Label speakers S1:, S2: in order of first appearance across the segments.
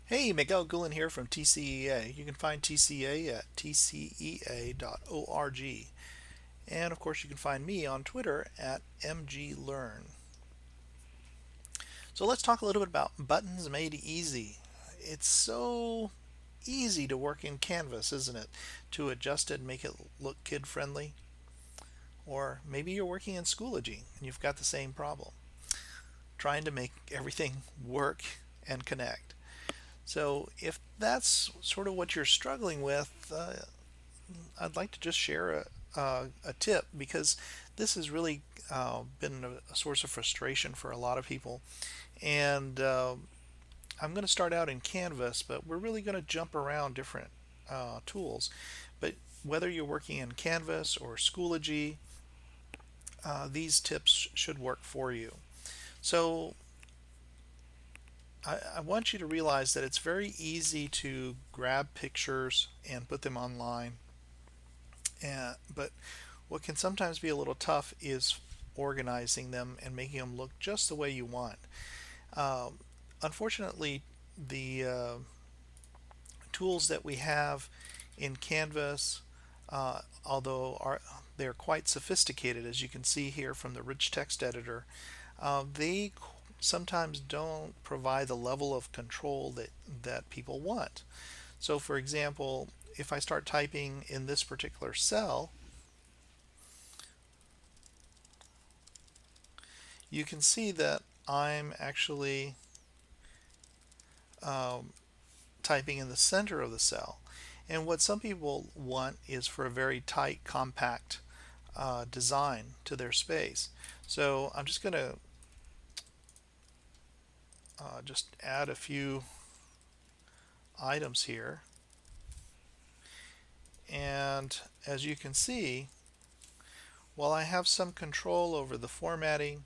S1: Hey, Miguel Gullin here from TCEA. You can find TCEA at tcea.org. And of course, you can find me on Twitter at mglearn. So let's talk a little bit about buttons made easy. It's so easy to work in Canvas, isn't it? To adjust it and make it look kid friendly. Or maybe you're working in Schoology and you've got the same problem, trying to make everything work and connect. So if that's sort of what you're struggling with, I'd like to just share a tip because this has really been a source of frustration for a lot of people. And I'm going to start out in Canvas, but we're really going to jump around different tools. But whether you're working in Canvas or Schoology, these tips should work for you. So I want you to realize that it's very easy to grab pictures and put them online. But what can sometimes be a little tough is organizing them and making them look just the way you want. Um, Unfortunately, the tools that we have in Canvas, although they're quite sophisticated, as you can see here from the rich text editor, they sometimes don't provide the level of control that people want. So, for example, if I start typing in this particular cell, you can see that I'm actually um, typing in the center of the cell. And what some people want is for a very tight, compact design to their space. So I'm just going to just add a few items here. And as you can see, while I have some control over the formatting,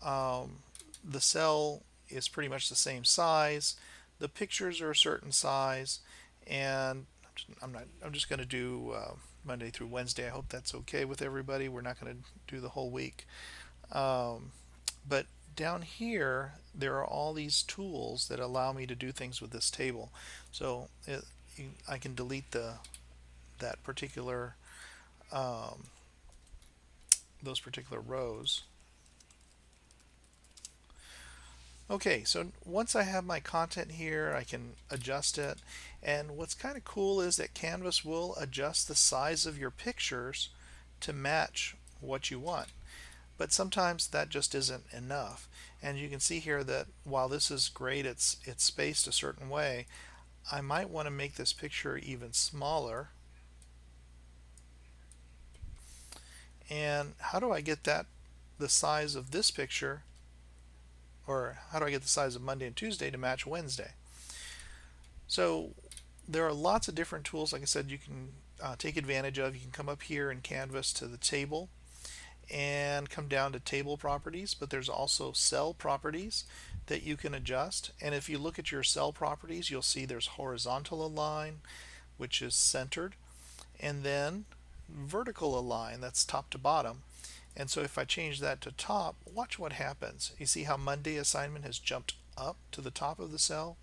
S1: um, the cell is pretty much the same size. The pictures are a certain size, and I'm just going to do Monday through Wednesday. I hope that's okay with everybody. We're not going to do the whole week. Um, but down here, there are all these tools that allow me to do things with this table. So I can delete that particular um, those particular rows. Okay, so once I have my content here, I can adjust it. And what's kind of cool is that Canvas will adjust the size of your pictures to match what you want. But sometimes that just isn't enough. And you can see here that while this is great, it's spaced a certain way, I might want to make this picture even smaller. And how do I get that the size of this picture, or how do I get the size of Monday and Tuesday to match Wednesday? So there are lots of different tools, like I said, you can take advantage of. You can come up here in Canvas to the table and come down to table properties, but there's also cell properties that you can adjust. And if you look at your cell properties, you'll see there's horizontal align, which is centered, and then vertical align, that's top to bottom. And so if I change that to top, watch what happens. You see how Monday assignment has jumped up to the top of the cell?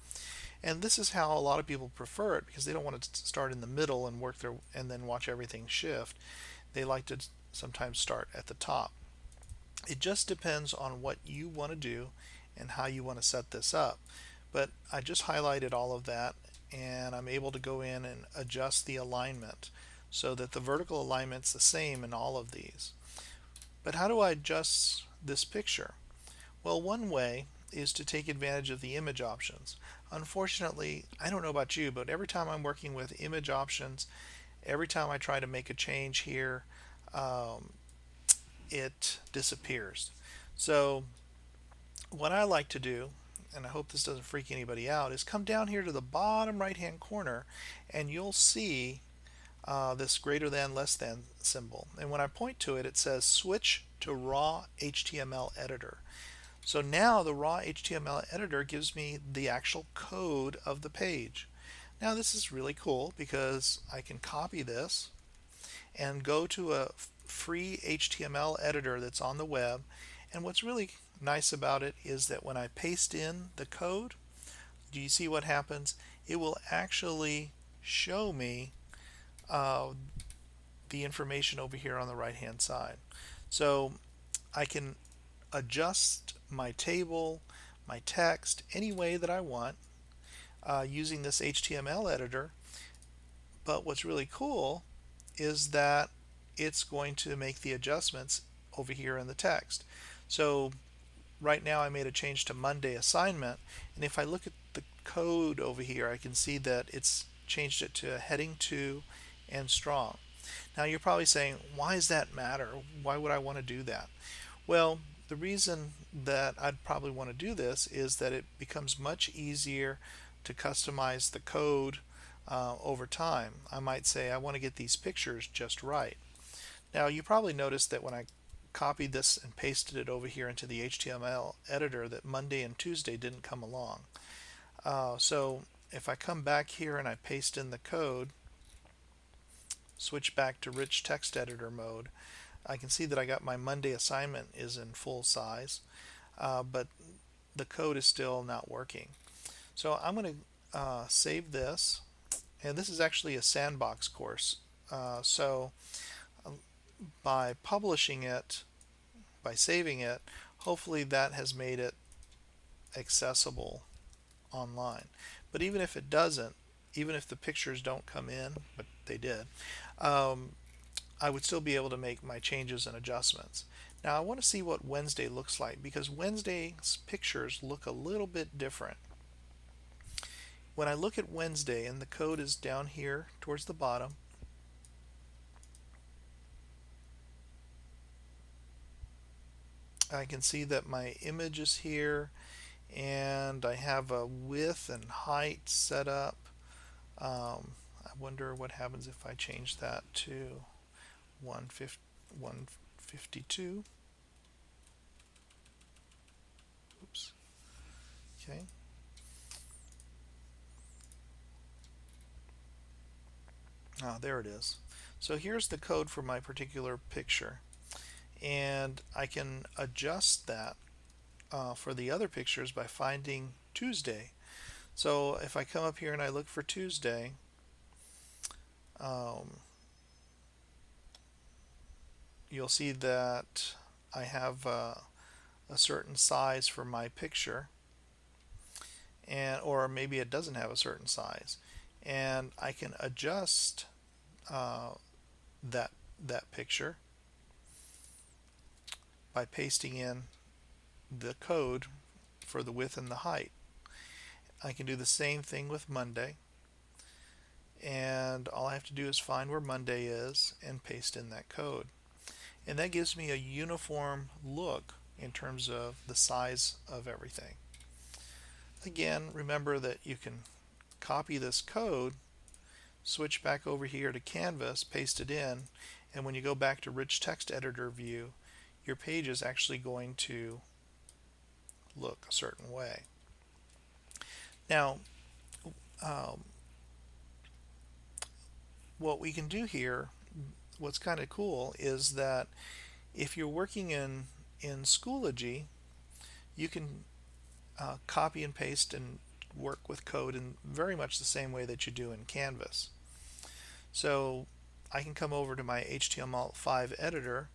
S1: And this is how a lot of people prefer it because they don't want to start in the middle and work their and then watch everything shift. They like to sometimes start at the top. It just depends on what you want to do and how you want to set this up. But I just highlighted all of that and I'm able to go in and adjust the alignment so that the vertical alignment's the same in all of these. But how do I adjust this picture? Well, one way is to take advantage of the image options. Unfortunately, I don't know about you, but every time I'm working with image options, every time I try to make a change here, um, it disappears. So what I like to do, and I hope this doesn't freak anybody out, is come down here to the bottom right hand corner and you'll see this greater than less than symbol. And when I point to it, it says switch to raw HTML editor. So now the raw HTML editor gives me the actual code of the page. Now this is really cool because I can copy this and go to a free HTML editor that's on the web. And what's really nice about it is that when I paste in the code, do you see what happens? It will actually show me uh, the information over here on the right hand side. So I can adjust my table, my text, any way that I want using this HTML editor. But what's really cool is that it's going to make the adjustments over here in the text. So right now I made a change to Monday assignment, and if I look at the code over here, I can see that it's changed it to heading 2 and strong. Now you're probably saying, why does that matter? Why would I want to do that? Well, the reason that I'd probably want to do this is that it becomes much easier to customize the code over time. I might say I want to get these pictures just right. Now you probably noticed that when I copied this and pasted it over here into the HTML editor that Monday and Tuesday didn't come along. So if I come back here and I paste in the code, switch back to rich text editor mode, I can see that I got my Monday assignment is in full size, but the code is still not working. So I'm going to save this, and this is actually a sandbox course. So by publishing it, by saving it, hopefully that has made it accessible online. But even if it doesn't, even if the pictures don't come in, but they did, I would still be able to make my changes and adjustments. Now I want to see what Wednesday looks like, because Wednesday's pictures look a little bit different. When I look at Wednesday, and the code is down here towards the bottom, I can see that my image is here, and I have a width and height set up. I wonder what happens if I change that to 152. Oops. Okay. Ah, there it is. So here's the code for my particular picture, and I can adjust that for the other pictures by finding Tuesday. So if I come up here and I look for Tuesday, um, you'll see that I have a certain size for my picture, and or maybe it doesn't have a certain size, and I can adjust uh, that picture by pasting in the code for the width and the height. I can do the same thing with Monday, and all I have to do is find where Monday is and paste in that code. And that gives me a uniform look in terms of the size of everything. Again, remember that you can copy this code, switch back over here to Canvas, paste it in, and when you go back to rich text editor view, your page is actually going to look a certain way. Now, um, what we can do here, what's kind of cool, is that if you're working in Schoology, you can copy and paste and work with code in very much the same way that you do in Canvas. So I can come over to my HTML5 editor,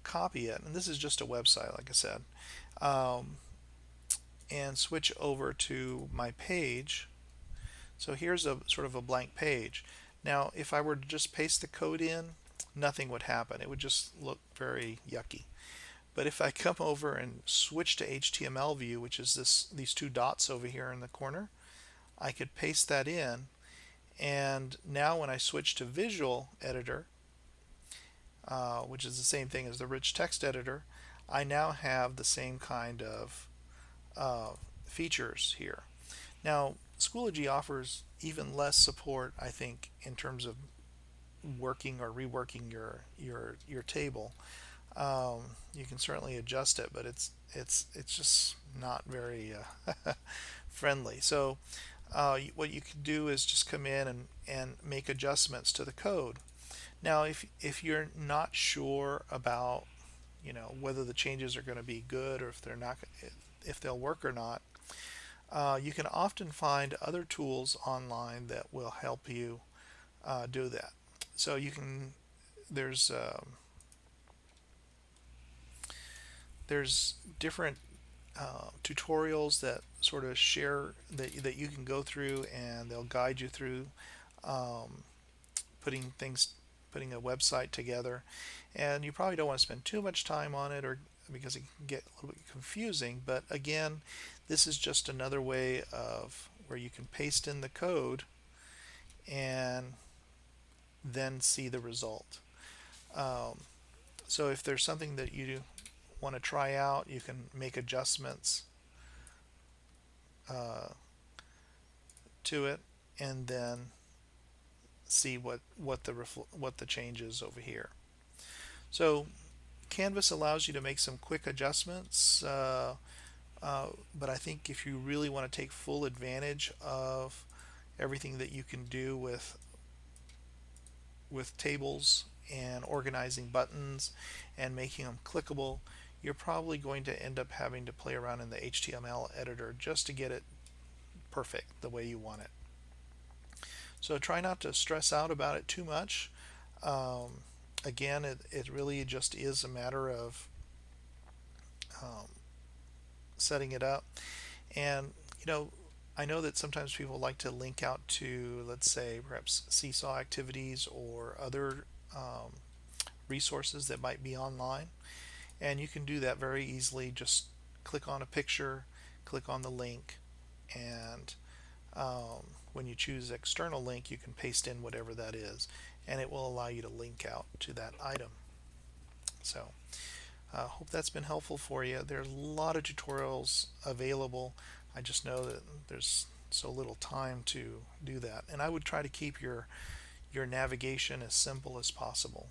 S1: copy it, and this is just a website, like I said, and switch over to my page. So here's a sort of a blank page. Now if I were to just paste the code in, nothing would happen. It would just look very yucky. But if I come over and switch to HTML view, which is these two dots over here in the corner, I could paste that in, and now when I switch to Visual Editor, which is the same thing as the rich text editor, I now have the same kind of features here. Now Schoology offers even less support, I think, in terms of working or reworking your table. You can certainly adjust it, but it's just not very friendly. So what you can do is just come in and make adjustments to the code. Now if you're not sure about whether the changes are going to be good or if they're not, if they'll work or not, You can often find other tools online that will help you do that. So you can there's there's different tutorials that sort of share that you can go through, and they'll guide you through um, putting things putting a website together. And you probably don't want to spend too much time on it, or because it can get a little bit confusing. But again, this is just another way of where you can paste in the code and then see the result. um, so if there's something that you want to try out, you can make adjustments uh, to it, and then see what the change is over here. So Canvas allows you to make some quick adjustments, but I think if you really want to take full advantage of everything that you can do with tables and organizing buttons and making them clickable, you're probably going to end up having to play around in the HTML editor just to get it perfect the way you want it. So try not to stress out about it too much. Um, Again, it really just is a matter of um, setting it up. And, you know, I know that sometimes people like to link out to, let's say, perhaps Seesaw activities or other resources that might be online. And you can do that very easily. Just click on a picture, click on the link, and when you choose external link, you can paste in whatever that is, and it will allow you to link out to that item. So hope that's been helpful for you. There's a lot of tutorials available. I just know that there's so little time to do that, and I would try to keep your navigation as simple as possible.